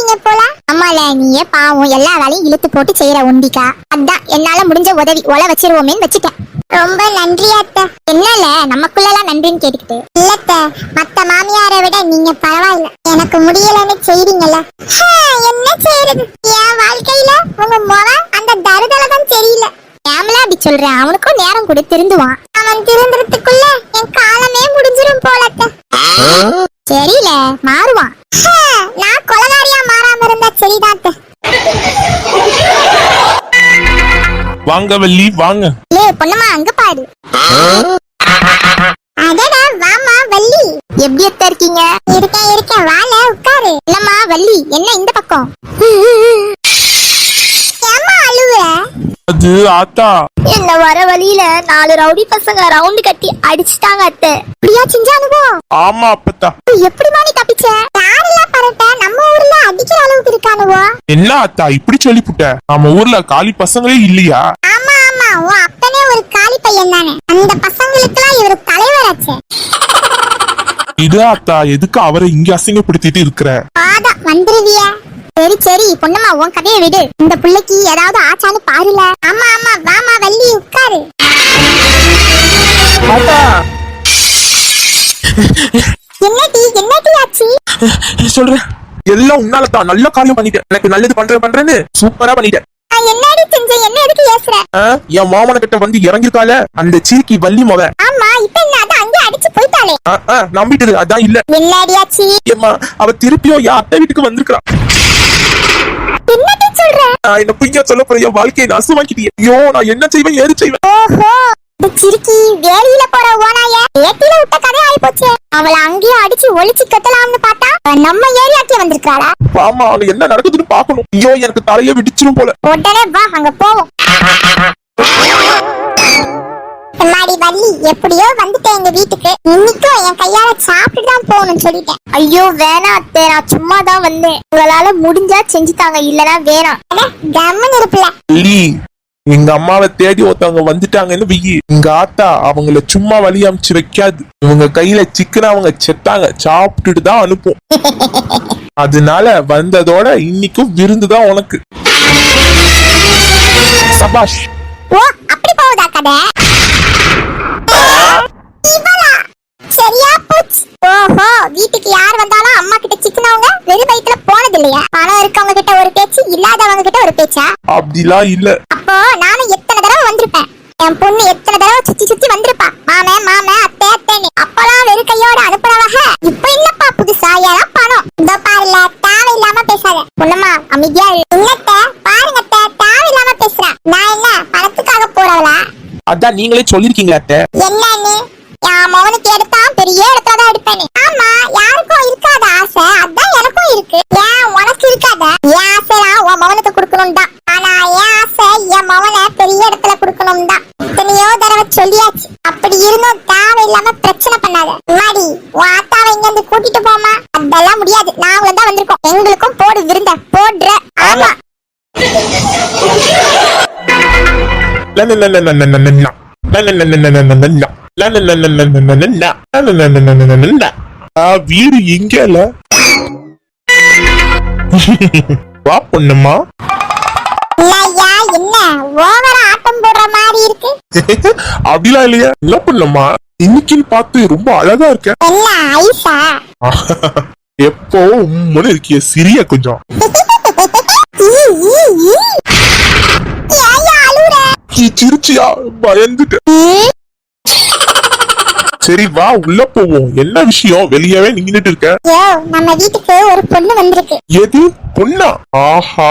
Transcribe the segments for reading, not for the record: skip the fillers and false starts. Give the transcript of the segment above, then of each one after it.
வந்துட்டீங்க போல. ஆமால, நீயே பாவம் எல்லா வேலையும் இழுத்து போட்டு செய்யற ஒண்டிக்கா. அதான் என்னால முடிஞ்ச உதவி ஒல வச்சிருவோமேன்னு வச்சுட்டேன். ரொம்ப நன்றி அத்தை. என்னல நமக்குள்ளலாம் நன்றின்னு கேட்டுக்கிட்டு? இல்லத்த, மத்த மாமியாரை விட நீங்க பரவாயில்ல. எனக்கு முடியலன்னு செய்றீங்கல்ல. என்ன செய்யறது, என் வாழ்க்கையில உங்க முகம் அந்த தருதலதான் தெரியல. ஏமலா அப்படி சொல்றேன்? அவனுக்கும் நேரம் கூட திருந்துவான். அவன் திருந்துறதுக்குள்ள என் காலமே முடிஞ்சிரும் போலத்த. சரில, மாறுவான். நான் கொலகாரியா மாறாம இருந்தா சரிதான். வாங்க வள்ளி வாங்க. லே பொண்ணம்மா, அங்க பாரு. அடடா, வாமா வள்ளி. எப்படி அத்தை இருக்கீங்க? இருக்கேன் வால உட்காரு. இல்லம்மா வள்ளி, என்ன இந்த பக்கம்? ஏம்மா அழுவுற? அது ஆத்தா. என்ன வர வழியில 4 ரவுடி பசங்க ரவுண்டு கட்டி அடிச்சிட்டாங்க அத்தை. அப்படியா செஞ்ச அனுபவம்? ஆமா அப்பத்தா. எப்படிமா நீ தப்பிச்ச? யாரெல்லாம் பரட்ட நம்ம ஊர்ல அடிக்கிற அளவுக்கு இருக்கானுவோ? என்ன ஆத்தா இப்படி சொல்லிப்புட்ட? நம்ம ஊர்ல காலி பசங்களே இல்லையா? ஆமா ஆமா, உன் அப்பனே ஒரு காலி பையன் தானே. அந்த பசங்களுக்கெல்லாம் இவர் தலைவராச்சே. இது ஆத்தா, எதுக்கு அவரை இங்க அசிங்கப்படுத்திட்டு இருக்கிற? ஆதா வந்துருவிய. சரி பொண்ணுமா, உன் கதையை விடு. இந்த பிள்ளைக்கு ஏதாவது ஆச்சான்னு பாருல. ஆமா வாமா வள்ளி உட்காரு. என்னடி ஆச்சு? சொல்றேன், எல்லாம் உன்னாலதான். நல்ல காரியம் பண்ணிட்டேன். எனக்கு நல்லது பண்றேன்னு சூப்பரா பண்ணிட்டேன். என்னடி செஞ்ச? என்ன எதுக்கு ஏசுற? என் மாமன கிட்ட வந்து இறங்கிருக்கால அந்த சீக்கி வள்ளி மொத. ஆமா, இப்ப என்ன அத அங்க அடிச்சு போயிட்டாளே. நம்பிட்டது அதான் இல்ல. என்னடி ஆச்சு? ஏம்மா, அவ திருப்பியும் என் அத்தை வீட்டுக்கு வந்திருக்கா. என்னடி சொல்ற? என்ன பொய்யா சொல்ல போற? என் வாழ்க்கையை நாசமாக்கிட்டியே. ஐயோ, நான் என்ன செய்வேன் ஏது செய்வேன்? ஓஹோ, இந்த சிறுக்கி வேலியில போற ஓனாய ஏத்தில விட்ட கதை ஆயி போச்சு. அவளை அங்கேயே அடிச்சு ஒளிச்சு கட்டலாம்னு பார்த்தா நம்ம ஏரியாக்கே வந்திருக்காளா? ஆமா, அங்க என்ன நடக்குதுன்னு பாக்கணும். ஐயோ, எனக்கு தலைய வெடிச்சிரும் போல. உடனே வா, அங்க போவோம். மாடி வள்ளி, எப்படியோ வந்துட்டேன் எங்க வீட்டுக்கு. இன்னைக்கும் என் கையால சாப்பிட்டு தான் போகணும்னு சொல்லிட்டேன். ஐயோ வேணாம் அத்தை, நான் சும்மா தான் வந்தேன். உங்களால முடிஞ்சா செஞ்சுட்டாங்க, இல்லனா வேணாம். கம்மன் இருப்பில்ல. எங்க அம்மாவை தேடி ஒருத்தவங்க வந்துட்டாங்கன்னு வெயி. எங்க ஆத்தா அவங்கள சும்மா வழி அமுச்சு வைக்காது. இவங்க கையில சிக்கன அவங்க செத்தாங்க சாப்பிட்டுட்டு தான் அனுப்பும். அதனால வந்ததோட இன்னைக்கும் விருந்துதான் உனக்கு. சபாஷ். ஓ, அப்படி போகுதா கதை? சரியா போச்சு. ஓஹோ, வீட்டுக்கு யார் வந்தாலும் அம்மா கிட்ட சிக்கனவங்க வெறும் வயிற்றுல போனது இல்லையா? பணம் இருக்கவங்க கிட்ட ஒரு பேச்சு, இல்லாதவங்க கிட்ட ஒரு பேச்சா? அப்படிலாம் இல்ல. அப்போ நானும் எத்தனை தடவை வந்திருப்பேன். என் பொண்ணு எத்தனை தடவை சுத்தி வந்திருப்பா. மாமே அத்தை அத்தைன்னு. அப்பெல்லாம் வெறும் கையோட அனுப்புறவக. இப்ப என்னப்பா புதுசா யாரா பணம்? இந்த பாருல, தேவையில்லாம பேசாத. பொண்ணுமா அமைதியா இல்லத்த பாருங்க, தேவையில்லாம பேசுறா. நான் என்ன பணத்துக்காக போறவளா? அதான் நீங்களே சொல்லிருக்கீங்களா அத்தை. என்னன்னு? என் மகனுக்கு எடுத்தா பெரிய இடத்துலதான் எடுப்பேன். ஆமா, யாருக்கும் இருக்காத ஆசை, அதான் எனக்கும் இருக்கு. ஏன் உனக்கு இருக்காத? என் ஆசைலாம் உன் மகனுக்கு கொடுக்கணும் தான். ஆனா என் ஆசை என் மகனை பெரிய இடத்துல கொடுக்கணும் தான். எத்தனையோ தடவை சொல்லியாச்சு. அப்படி இருந்தும் தேவையில்லாம பிரச்சனை பண்ணாத. மாடி, உன் ஆத்தாவை இங்க இருந்து கூட்டிட்டு போமா? அதெல்லாம் முடியாது. நாங்களும் தான் வந்திருக்கோம். எங்களுக்கும் போடு விருந்த போடுற. ஆமா. வீடு எங்க வா பொண்ணுமா. என்ன ஓவரா ஆட்டம் போடுற மாதிரி இருக்கு? அப்படிலாம் இல்லையா? என்ன பொண்ணுமா, இன்னைக்குன்னு பார்த்து ரொம்ப அழகா இருக்க. என்ன ஐசா? எப்போ உம்முன்னு இருக்கிய, சிரியா கொஞ்சம். சிரிச்சியா? பயந்துட்டு. சரி வா உள்ள போவோம். என்ன விஷயம்? வெளியவே நின்னுட்டு இருக்க. நம்ம வீட்டுக்கு ஒரு பொண்ணு வந்திருக்கு. எது பொண்ணா? ஆஹா,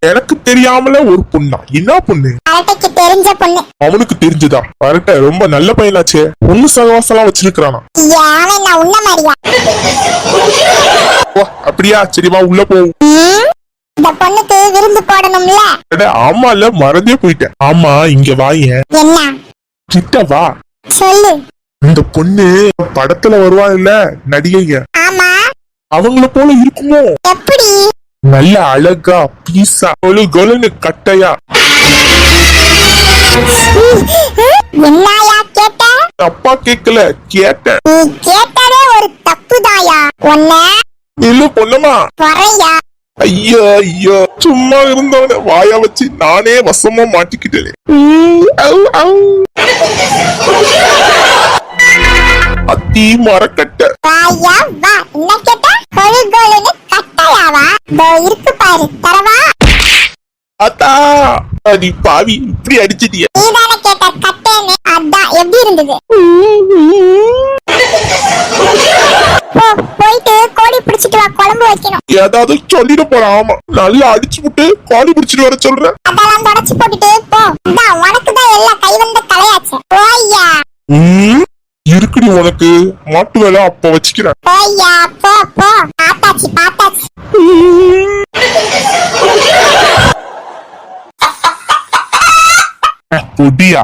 எனக்கு தெரியாமல ஒரு பொண்ணா? என்ன பொண்ணு? அரட்டைக்கு தெரிஞ்ச பொண்ணு. அவனுக்கு தெரிஞ்சதா? அரட்டை ரொம்ப நல்ல பையனாச்சே. பொண்ணு சகவாசலாம் வச்சிருக்கானா? யாவன் நான் உன்ன மாதிரியா? ஓ அப்படியா? சரி வா உள்ள போவோம். இந்த பொண்ணுக்கு விருந்து போடணும்ல? ஆமால, மறந்தே போயிட்டேன். ஆமா இங்க வாங்க. என்ன? கிட்ட வா. சொல்லு. இந்த பொண்ணு படத்துல வருவா இல்ல நடிகைங்க? ஆமா. அவங்கள போல இருக்குமோ? எப்படி? நல்ல அழகா பீசா கொலுன்னு கட்டையா. என்னயா கேட்ட? தப்பா கேக்கல, கேட்டேன். நீ கேட்டதே ஒரு தப்புதாயா. ஒன்ன இல்ல பொண்ணுமா. வரையா ஐயோ ஐயோ, சும்மா இருந்தவன வாய வச்சு நானே வசமா மாட்டிக்கிட்டேனே. அத்தி மரக்கட்ட. வாயா வா, என்ன கேட்ட? கொழு கொழுன்னு கட்டையாவா? இதோ இருக்கு பாரு, தரவா? அத்தா, நீ பாவி இப்படி அடிச்சிட்டிய. நீதானே கேட்ட கட்டேன்னு, அதான் எப்படி இருந்தது? போ, போயிட்டு கோழி பிடிச்சிட்டு வா, குழம்பு வைக்கணும். ஏதாவது சொல்லிட போறான். ஆமா, நல்லா அடிச்சு விட்டு கோழி பிடிச்சிட்டு வர சொல்றேன். அதெல்லாம் தொடச்சு போட்டுட்டு போ. இதான் உனக்குதான் எல்லாம் கை வந்த கலையாச்சு. போய்யா இருக்குடி உனக்கு மாட்டு வேலை அப்ப வச்சுக்கிறேன். போய்யா, போ போ. பாத்தாச்சு பாத்தாச்சு. பொடியா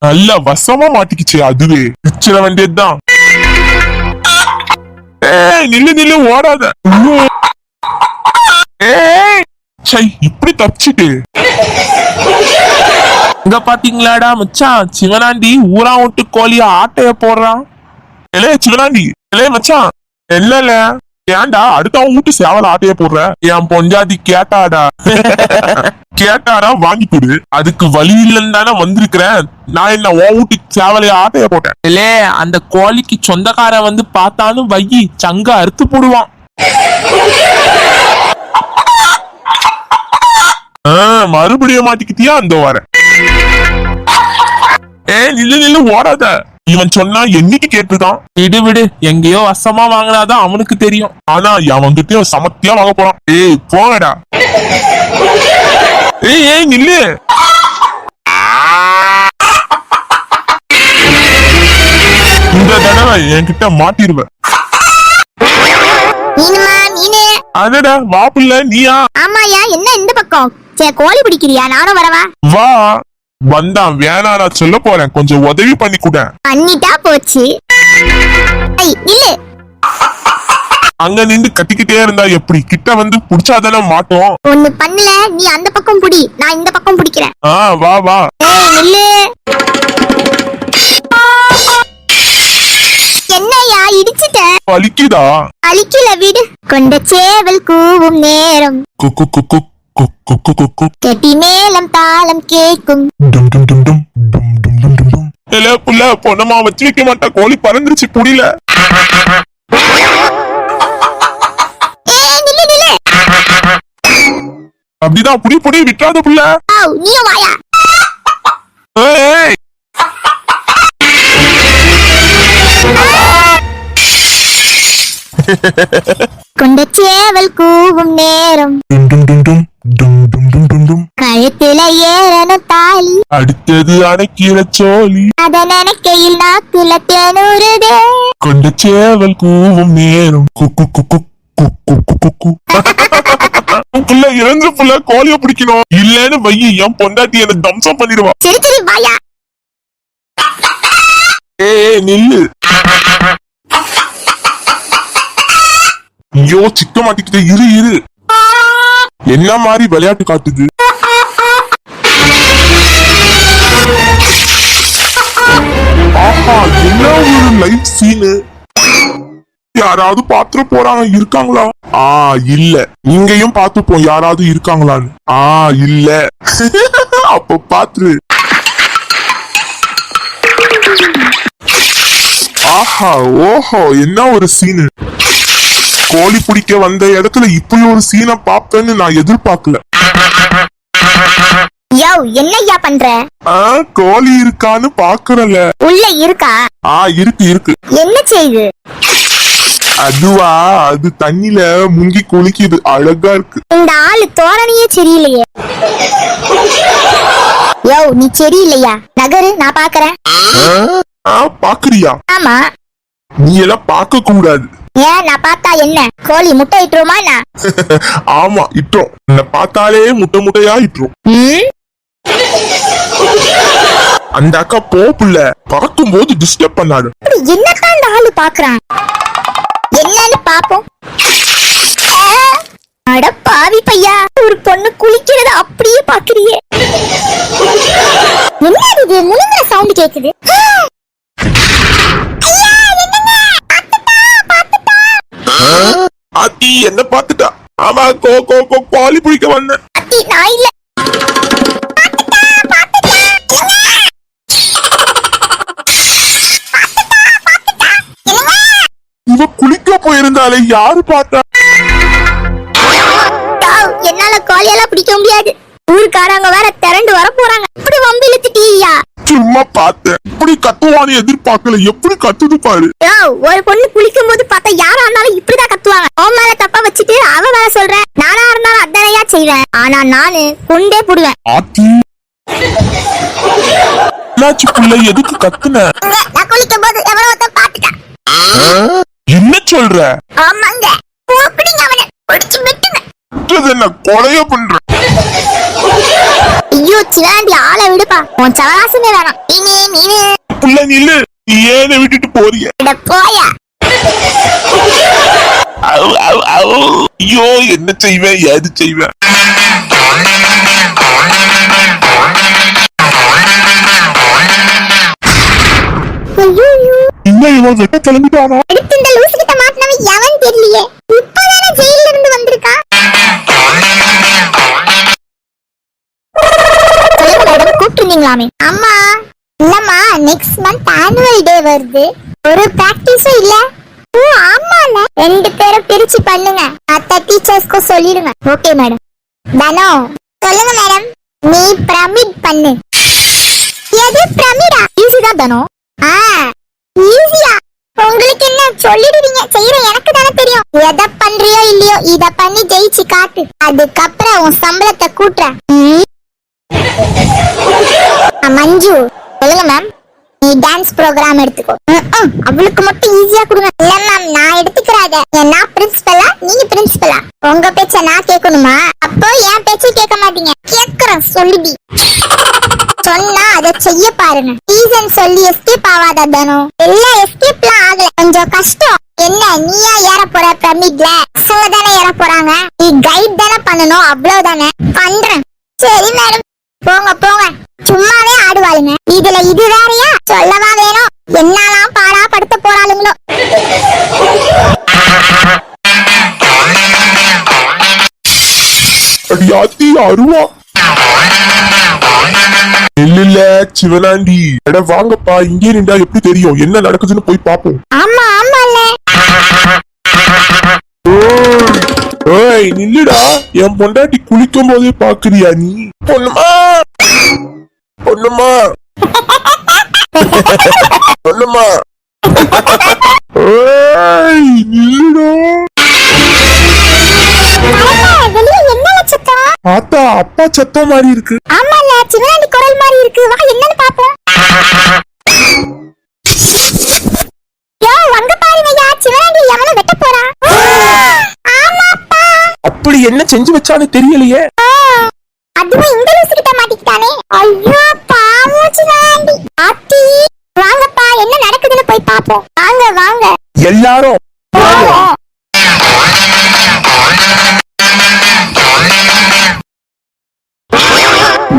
நல்ல வசமா மாட்டிக்கிச்சு. அதுவே பிச்சிட வேண்டியதுதான். நில்லு நில்லு, ஓடாத. சை, இப்படி தப்பிச்சிட்டு. இங்க பாத்தீங்களாடா மச்சான், சிவனாண்டி ஊரா விட்டு கோழிய ஆட்டைய போடுறான். இல்ல சிவனாண்டி, இல்ல மச்சான், இல்ல ஏன்டா அடுத்தவன் வீட்டு சேவல ஆட்டைய போடுற? என் பொஞ்சாதி கேட்டாடா. கேட்டாடா வாங்கி கொடு. அதுக்கு வழி இல்லன்னு தானே வந்திருக்கிறேன். நான் என்ன உன் வீட்டு சேவலைய ஆட்டைய போட்டேன். இல்ல அந்த கோழிக்கு சொந்தக்காரன் வந்து பார்த்தாலும் வையி சங்க அறுத்து போடுவான். மறுபடியும் மாட்டிக்கிட்டியா? அந்த வார நில்லு நில்லு, ஓடாத. இவன் சொன்னா என்னைக்கு கேட்டுதான். விடு விடு, எங்கேயோ வசமா வாங்கினாதான் அவனுக்கு தெரியும். ஆனா அவன்கிட்டயும் சமத்தியா வாங்க போறான். போங்கடா. ஏய் நில்லு. இந்த தடவை என்கிட்ட மாட்டிருவேன். அதடா வாப்புல நீயா? ஆமாயா, என்ன இந்த பக்கம்? கோழி பிடிக்கிறியா? நானும் வரவா? வா. வந்தான் வேணா, நான் சொல்ல போறேன், கொஞ்சம் உதவி பண்ணி கூட. பண்ணிட்டா போச்சு. இல்ல அங்க நின்று கட்டிக்கிட்டே இருந்தா எப்படி? கிட்ட வந்து புடிச்சாதானே மாட்டோம். ஒண்ணு பண்ணல, நீ அந்த பக்கம் புடி, நான் இந்த பக்கம் பிடிக்கிறேன். வா வா. நில்லு. என்னையா இடிச்சிட்ட? வலிக்குதா? அலிக்கல, விடு. கொண்ட சேவல் கூவும் நேரம், குக்கு குக்கு குக்கு குக்கு கெட்டி மேளம் தாளம் கேக்கும். புள்ள பொண்ணமா வச்சு வைக்க மாட்டா, கோழி பறந்துருச்சு புடில. அப்படிதான் புடி புடி, விட்டாத புள்ள. நீ வாயா. கொண்ட சேவல் கூவும் நேரம், கழுத்துல ஏறணும் தாலி, அடுத்தது அணைக்கிற சோழி, அத நினைக்கையில் நாக்குல தேனூறுதே. கொண்ட சேவல் கூவும் நேரம், குக்கு குக்கு குக்கு குக்கு. புள்ள இறந்து புள்ள கோழிய பிடிக்கணும். இல்லன்னு வையி என் பொண்டாட்டி என்ன தம்சம் பண்ணிடுவா. சரி சரி வாயா. நில்லு. ஐயோ சிக்க மாட்டிக்கிட்ட, இரு இரு. என்ன மாதிரி விளையாட்டு காட்டுது? ஆஹா, என்ன ஒரு லைவ் சீனு. யாராவது பாத்துட்டு போறாங்க, இருக்காங்களா? இல்ல. இங்கேயும் பாத்துப்போம் யாராவது இருக்காங்களான்னு. இல்ல. அப்ப பாத்துரு. ஆஹா ஓஹோ, என்ன ஒரு சீனு. கோழி பிடிக்க வந்த இடத்துல இப்படி ஒரு சீனை பாப்பேன்னு நான் எதிர்பார்க்கல. யோ, என்னய்யா பண்ற? கோழி இருக்கான்னு பாக்குறல. உள்ள இருக்கா? இருக்கு இருக்கு. என்ன செய்யுது? அதுவா, அது தண்ணில முங்கி குளிக்குது, அழகா இருக்கு. இந்த ஆளு தோரணையே சரியில்லையே. யோ, நீ சரியில்லையா? நகரு, நான் பாக்குறேன். பாக்குறியா? ஆமா. நீ எல்லாம் பார்க்க கூடாது. ஏன், நான் பார்த்தா என்ன கோழி முட்டை இட்டுருமா? ஆமா இட்டுரும். என்ன பார்த்தாலே முட்டை முட்டையா இட்டுரும். அந்த அக்கா போப்புல பறக்கும் போது டிஸ்டர்ப் பண்ணாரு. என்னத்தான் இந்த ஆளு பாக்குறான்? என்னன்னு பாப்போம். அட பாவி பையா, ஒரு பொண்ணு குளிக்கிறத அப்படியே பாக்குறியே. என்ன இது முழுங்குற சவுண்ட் கேக்குது? என்ன பாத்துட்டா. ஆமா கோழி பிடிக்க வந்தேன். நான் இல்ல. இவ குளிக்க போயிருந்தாலே யாரு பார்த்தா? என்னால கோழியெல்லாம் பிடிக்க முடியாது. ஊருக்காரங்க வேற திரண்டு வர போறாங்க. இப்படி வம்பு இழுத்துட்டியா? சும்மா பார்த்தேன். இப்படி கத்துவான்னு எதிர்பார்க்கல. எப்படி கத்துது பாரு. ஒரு பொண்ணு குளிக்கும் போது பார்த்தா யாரா இருந்தாலும் இப்படிதான் கத்துவாங்க. உன் மேல தப்பா வச்சுட்டு அவ வேற சொல்ற. நானா இருந்தாலும் அத்தனையா செய்வேன். ஆனா நானு கொண்டே போடுவேன். ஆத்தி என்னாச்சு புள்ள, எதுக்கு கத்துன? நான் குளிக்கும் போது எவனோ ஒருத்தன் பாத்துட்டான். என்ன சொல்ற? ஆமாங்க. கூப்பிடுங்க அவனை. பிடிச்சு விட்டுங்க. என்ன கொலைய பண்ற? ஐயோ சிவாண்டி ஆளை விடுப்பா. உன் சவராசமே வேணாம். நீனு புள்ள நில்லு. நீ ஏன விட்டுட்டு போறிய? போயா. ஐயோ என்ன செய்வேன் ஏது செய்வேன்? இன்னும் இவன் வெட்ட கிளம்பிட்டானா? அடுத்து இந்த லூசு கிட்ட மாட்டினவன் எவன் தெரியலையே. இப்பதானே ஜெயில இருந்து வந்திருக்கா. கூப்பிட்டுருந்தீங்களாமே? அம்மா இல்லம்மா, நெக்ஸ்ட் மந்த் ஆனுவல் டே வருது. ஒரு பிராக்டிஸும் இல்ல. ஓ ஆமால, 2 பேரும் பிரிச்சு பண்ணுங்க. மத்த டீச்சர்ஸ்க்கு சொல்லிடுங்க. Okay madam. தனோ சொல்லுங்க மேடம். நீ பிரமிட் பண்ணு. எது பிரமிடா? ஈஸி தான் தனோ. ஈஸியா? உங்களுக்கு என்ன சொல்லிடுவீங்க, செய்யற எனக்கு தானே தெரியும். எதை பண்றியோ இல்லையோ இத பண்ணி ஜெயிச்சு காட்டு. அதுக்கப்புறம் உன் சம்பளத்தை கூட்டுற. மஞ்சு சொல்லுங்க மேம். நீ டான்ஸ் ப்ரோக்ராம் எடுத்துக்கோ. அவளுக்கு மட்டும் ஈஸியா கொடுங்க. இல்ல மேம் நான் எடுத்துக்கிறாத. நான் பிரின்சிபலா நீங்க பிரின்சிபலா? உங்க பேச்ச நான் கேட்கணுமா? அப்போ என் பேச்ச கேட்க மாட்டீங்க. கேக்குறேன் சொல்லுடி. சொன்னா அதை செய்ய பாருங்க. ரீசன் சொல்லி எஸ்கேப் ஆகாத தானோ. எல்லாம் எஸ்கேப்லாம் ஆகல. கொஞ்சம் கஷ்டம். என்ன நீயா ஏற போற பிரமிட்ல? பசங்க தானே ஏற போறாங்க. நீ கைட் தானே பண்ணணும். அவ்வளவுதானே. பண்றேன். சரி மேடம். போங்க போங்க. சும்மாவே ஆடுவாளுங்க. இதுல இது வேறையா? சொல்லவா வேணும். என்னலாம் பாடா படுத்த போறாளுங்களோ. அடியாத்தி அருவா. இல்ல சிவனாண்டி. எட வாங்கப்பா. இங்கே நின்றா எப்படி தெரியும் என்ன நடக்குதுன்னு போய் பாப்போம். ஆமா ஆமால. ஏய் நில்லுடா. என் பொண்டாட்டி குளிக்கும் போதே பாக்குறியா நீ? பொண்ணுமா பொண்ணுமா பொண்ணுமா. ஏய் நில்லுடா. ஆத்தா அப்பா சத்தம் மாதிரி இருக்கு. ஆமால, சிவனாண்டி குரல் மாதிரி இருக்கு. வா என்னன்னு பாப்போம். யோ அங்க பாருங்கயா, சிவனாண்டி எவனோ வெட்ட போறான். ஆமாப்பா. அப்படி என்ன செஞ்சு வச்சானே தெரியலையே. அதுவும் இந்த லூசு கிட்ட மாட்டிக்கிட்டானே. ஐயோ பாவம் சிவனாண்டி. ஆத்தி வாங்கப்பா, என்ன நடக்குதுன்னு போய் பாப்போம். வாங்க வாங்க எல்லாரும்.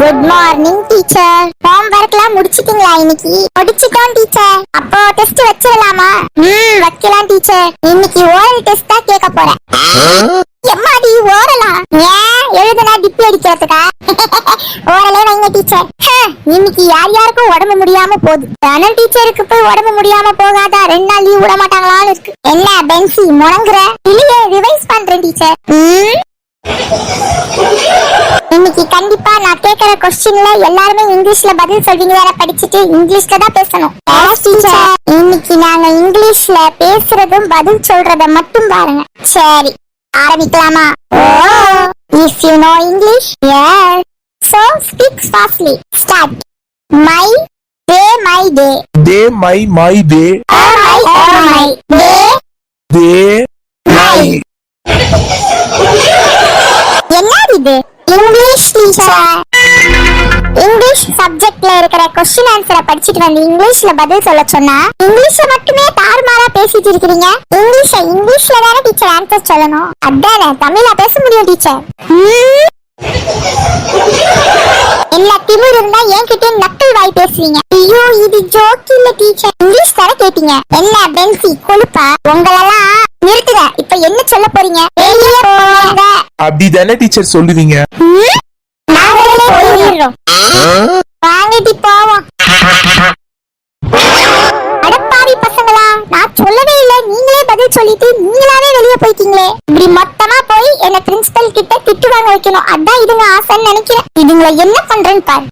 Good morning teacher. ஹோம்வொர்க்லாம் முடிச்சிட்டீங்களா இன்னைக்கு? முடிச்சிட்டோம் டீச்சர். அப்போ டெஸ்ட் வச்சிரலாமா? வைக்கலாம் டீச்சர். இன்னைக்கு ஓரல் டெஸ்ட் தான் கேட்க போறேன். எம்மாடி ஓரலா? ஏன் எழுதுனா டிப்பி அடிக்கிறதுக்கா? ஓரலே வைங்க டீச்சர். இன்னைக்கு யார் யாருக்கும் உடம்பு முடியாம போகுது. தனல் டீச்சருக்கு போய் உடம்பு முடியாம போகாதா? 2 நாள் லீவ் விட மாட்டாங்களான்னு இருக்கு. என்ன பென்சி முடங்குற? இல்லையே ரிவைஸ் பண்றேன் டீச்சர். இன்னைக்கு கண்டிப்பா நான் கேக்குற क्वेश्चनல எல்லாரும் இங்கிலீஷ்ல பதில் சொல்வீங்க. வேற படிச்சிட்டு இங்கிலீஷ்ல தான் பேசணும். டீச்சர் இன்னைக்கு நாங்க இங்கிலீஷ்ல பேசுறதும் பதில் சொல்றத மட்டும் பாருங்க. சரி ஆரம்பிக்கலாமா? If you know English, yes. So speak fastly. Start. My day, my day. Day, my day. My day, my. என்னது இது? English teacher. இங்கிலீஷ் சப்ஜெக்ட்ல இருக்கிற क्वेश्चन ஆன்சரை படிச்சிட்டு வந்து இங்கிலீஷ்ல பதில் சொல்ல சொன்னா இங்கிலீஷ்ல மட்டுமே தாறுமாறா பேசிட்டு இருக்கீங்க. இங்கிலீஷ்ல தானே டீச்சர் ஆன்சர் சொல்லணும். அதானே தமிழ்ல பேச முடியும் டீச்சர். எல்லா திமிரு இருந்தா என்கிட்ட நக்கல் வாய் பேசுவீங்க. ஐயோ இது ஜோக் இல்ல டீச்சர். இங்கிலீஷ் தானே கேட்டீங்க. என்ன பென்சி கொழுப்பா? உங்களெல்லாம் நிறுத்துங்க. இப்ப என்ன சொல்ல போறீங்க? வெளியே போங்க. அப்படிதானே டீச்சர் சொல்லுவீங்க. நாங்களே போயிடுறோம். வாங்கடி போவோம். அடப்பாவி பசங்களா, நான் சொல்லவே இல்ல, நீங்களே பதில் சொல்லிட்டு நீங்களாவே வெளியே போயிட்டீங்களே. இப்படி மொத்தமா போய் என்ன பிரின்சிபல் கிட்ட திட்டு வாங்க வைக்கணும், அதான் இதுங்க ஆசைன்னு நினைக்கிறேன். இதுங்களை என்ன பண்றேன்னு பாரு.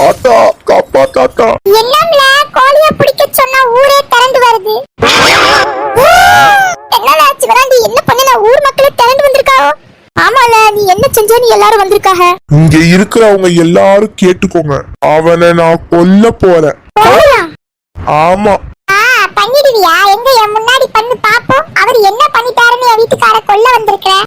ஆத்தா காப்பா தாத்தா. என்னம்ல கோழிய பிடிக்க சொன்னா ஊரே திரண்டு வருது. என்னடா சிவராண்டி, என்ன பண்ணன? ஊர் மக்களே திரண்டு வந்திருக்காவோ? ஆமால, நீ என்ன செஞ்சேன்னு எல்லாரும் வந்திருக்காக. இங்க இருக்கிறவங்க எல்லாரும் கேட்டுக்கோங்க, அவனை நான் கொல்ல போறேன். ஆமா. பண்ணிடுவியா? எங்க என் முன்னாடி பண்ணு பாப்போம். அவர் என்ன பண்ணிட்டாருன்னு என் வீட்டுக்கார கொல்ல வந்திருக்கேன்.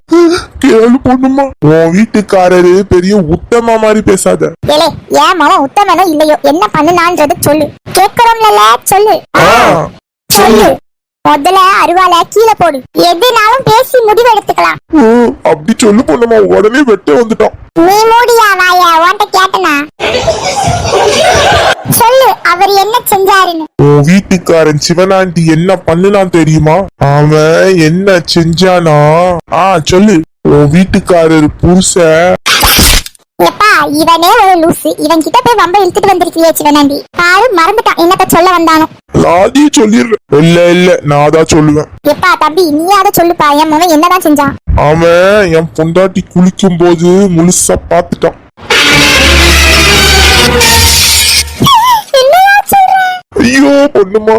கேளு பொண்ணுமா, உன் வீட்டுக்காரரு பெரிய உத்தம மாதிரி பேசாத. ஏலே, ஏன் மாமா உத்தமனோ இல்லையோ, என்ன பண்ணுனான்றது சொல்லு. கேக்குறோம்ல, சொல்லு. சொல்லு. முதல்ல அருவால கீழே போடு. எதுனாலும் பேசி முடிவு எடுத்துக்கலாம். அப்படி சொல்லு பொண்ணுமா, உடனே வெட்ட வந்துட்டான். நீ மூடியா வாய, உன்கிட்ட கேட்டனா? சொல்லு, அவர் என்ன செஞ்சாருன்னு. உன் வீட்டுக்காரன் சிவனாண்டி என்ன பண்ணுனான் தெரியுமா? அவன் என்ன செஞ்சானா? சொல்லு. உன் வீட்டுக்காரர் புருஷ. எப்பா, இவனே ஒரு லூசு. இவன் கிட்ட போய் வம்ப இழுத்துட்டு வந்திருக்கியே சிவனாண்டி. பாரு, மறந்துட்டான் என்னத்த சொல்ல வந்தானோ. நானே சொல்லிடுறேன். இல்ல நான் தான் சொல்லுவேன். எப்பா தம்பி, நீ அதை சொல்லுப்பா. என் மகன் என்னதான் செஞ்சான்? அவன் என் பொண்டாட்டி குளிக்கும் போது முழுசா பாத்துட்டான். ஐயோ பொண்ணுமா,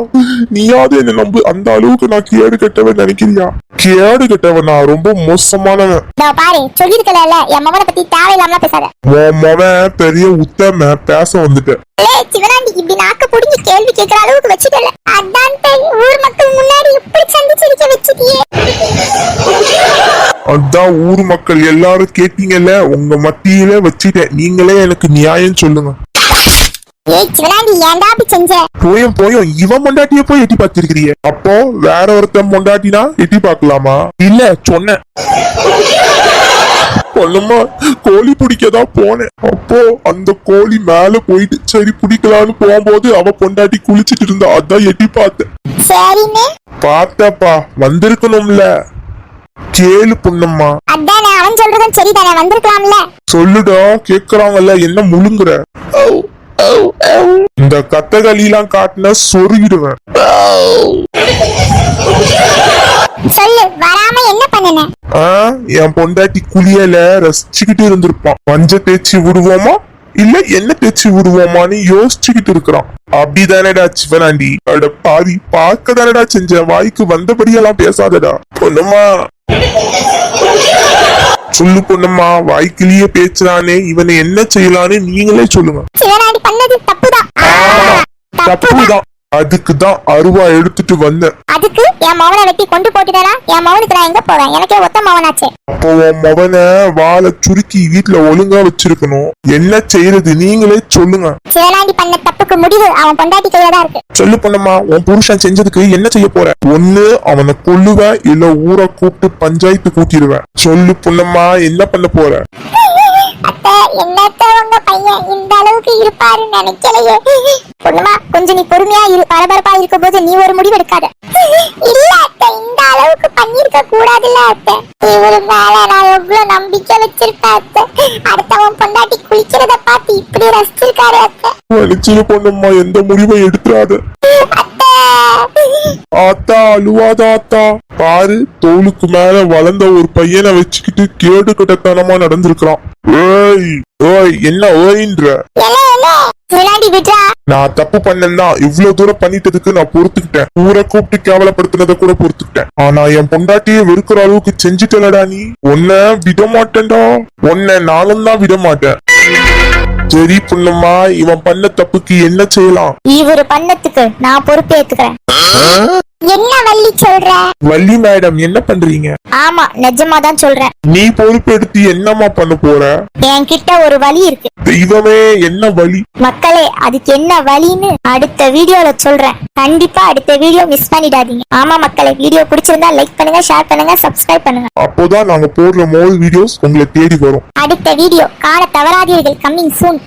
நீயாவது என்ன நம்பு. அந்த அளவுக்கு நான் கேடு கட்டவன் நினைக்கிறியா? கேடு கட்டவன் நான் ரொம்ப மோசமானவன். பாரு, சொல்லிருக்கல, என் மகனை பத்தி தேவையில்லாம பேசாத. உன் மகன் பெரிய உத்தம, பேச வந்துட்டேன். சிவனாண்டி, இப்படி நாக்க புடிஞ்சு கேள்வி கேட்கிற அளவுக்கு வச்சுட்டல. அதான் ஊர் மக்கள் முன்னாடி இப்படி சந்திச்சிருக்க வச்சுட்டியே. அதான் ஊர் மக்கள் எல்லாரும் கேட்டீங்கல்ல, உங்க மத்தியில வச்சுட்டேன். நீங்களே எனக்கு நியாயம் சொல்லுங்க. ஏய் சிவனாண்டி, ஏன்டா அப்படி செஞ்ச? போயும் இவன் பொண்டாட்டிய போய் எட்டி பார்த்திருக்கிறியே, அப்போ வேற ஒருத்தன் பொண்டாட்டினா எட்டி பார்க்கலாமா? இல்ல சொன்னேன். பொண்ணுமா, கோழி பிடிக்கதான் போனேன். அப்போ அந்த கோழி மேல போயிட்டு சரி பிடிக்கலான்னு போகும்போது அவ பொண்டாட்டி குளிச்சிட்டு இருந்தா, அதான் எட்டி பார்த்தேன். சரின்னு பார்த்தப்பா, வந்திருக்கணும்ல. கேளு பொண்ணுமா. அதானே, அவன் சொல்றதும் சரிதானே, வந்திருக்கலாம்ல. சொல்லுடா, கேக்குறாங்கல்ல, என்ன முழுங்குற? இந்த கத்தகளிலாம் காட்டின சொருகிடுவேன். சொல்லு, வராம என்ன பண்ணுன? என் பொண்டாட்டி குளியல ரசிச்சுக்கிட்டு இருந்திருப்பான். மஞ்சள் தேய்ச்சி விடுவோமா இல்ல என்ன தேய்ச்சி விடுவோமான்னு யோசிச்சுக்கிட்டு இருக்கிறான். அப்படிதானடா சிவனாண்டி. அட பாவி, பார்க்க தானடா செஞ்ச, வாய்க்கு வந்தபடியெல்லாம் பேசாதடா. பொண்ணுமா சொல்லு பொண்ணுமா, வாய்க்கிலேயே பேசுறானே, இவனை என்ன செய்யலான்னு நீங்களே சொல்லுங்க. சிவனாண்டி பண்ணது தப்புதான். தப்புதான். அதுக்குதான் அருவா எடுத்துட்டு வந்தேன். அதுக்கு என் மவனை வெட்டி கொண்டு போட்டுட்டா, என் மவனுக்கு நான் எங்க போவேன்? எனக்கே ஒத்த மவனாச்சே. அப்போ உன் மவனை வாழை சுருக்கி வீட்டுல ஒழுங்கா வச்சிருக்கணும். என்ன செய்யறது நீங்களே சொல்லுங்க. சிவனாண்டி பண்ண தப்புக்கு முடிவு அவன் பொண்டாட்டி கையில தான் இருக்கு. சொல்லு பொண்ணுமா, உன் புருஷன் செஞ்சதுக்கு என்ன செய்ய போற? ஒண்ணு அவனை கொல்லுவேன், இல்ல ஊரை கூப்பிட்டு பஞ்சாயத்து கூட்டிடுவேன். சொல்லு பொண்ணுமா, என்ன பண்ண போற? அத்தை, என்னத்த உங்க பையன் இந்த அளவுக்கு இருப்பாருன்னு நினைக்கலையே. பொண்ணுமா, கொஞ்சம் நீ பொறுமையா இரு. பரபரப்பா இருக்கும் போது நீ ஒரு முடிவு எடுக்காத. இல்ல அத்தை, இந்த அளவுக்கு பண்ணிருக்க கூடாதுல்ல அத்தை. இவரு மேல நான் எவ்வளவு நம்பிக்கை வச்சிருப்பேன் அத்தை. அடுத்தவன் பொண்டாட்டி குளிக்கிறத பார்த்து இப்படி ரசிச்சிருக்காரு அத்தை. வலிச்சிரு பொண்ணுமா, எந்த முடிவை எடுத்துறாத. ஆத்தா அழுவாத ஆத்தா. பாரு, தோளுக்கு மேல வளர்ந்த ஒரு பையனை வச்சுக்கிட்டு கேடு கட்டத்தனமா நடந்திருக்கிறான். ஏய் ஓய், என்ன ஓயின்ற? நான் தப்பு பண்ணேன்தான். இவ்வளவு தூரம் பண்ணிட்டதுக்கு நான் பொறுத்துக்கிட்டேன். ஊரை கூப்பிட்டு கேவலப்படுத்தினதை கூட பொறுத்துக்கிட்டேன். ஆனா என் பொண்டாட்டியை வெறுக்கிற அளவுக்கு செஞ்சுட்டலடா நீ. உன்னை விட மாட்டேன்டா. உன்னை நானும் தான் விட மாட்டேன். சரி பொண்ணுமா, இவன் பண்ண தப்புக்கு என்ன செய்யலாம்? இவரு பண்ணத்துக்கு நான் பொறுப்பேத்துக்கிறேன். என்ன வள்ளி சொல்ற? வள்ளி மேடம், என்ன பண்றீங்க? ஆமா, நிஜமா தான் சொல்றேன். நீ பொறுப்பெடுத்து என்னமா பண்ண போற? என்கிட்ட ஒரு வழி இருக்கு. தெய்வமே, என்ன வழி? மக்களே, அதுக்கு என்ன வழின்னு அடுத்த வீடியோல சொல்றேன். கண்டிப்பா அடுத்த வீடியோ மிஸ் பண்ணிடாதீங்க. ஆமா மக்களே, வீடியோ பிடிச்சிருந்தா லைக் பண்ணுங்க, ஷேர் பண்ணுங்க, சப்ஸ்கிரைப் பண்ணுங்க. அப்போதான் நாங்க போடுற மோர் வீடியோஸ் உங்களை தேடி வரும். அடுத்த வீடியோ காண தவறாதீர்கள். Coming soon.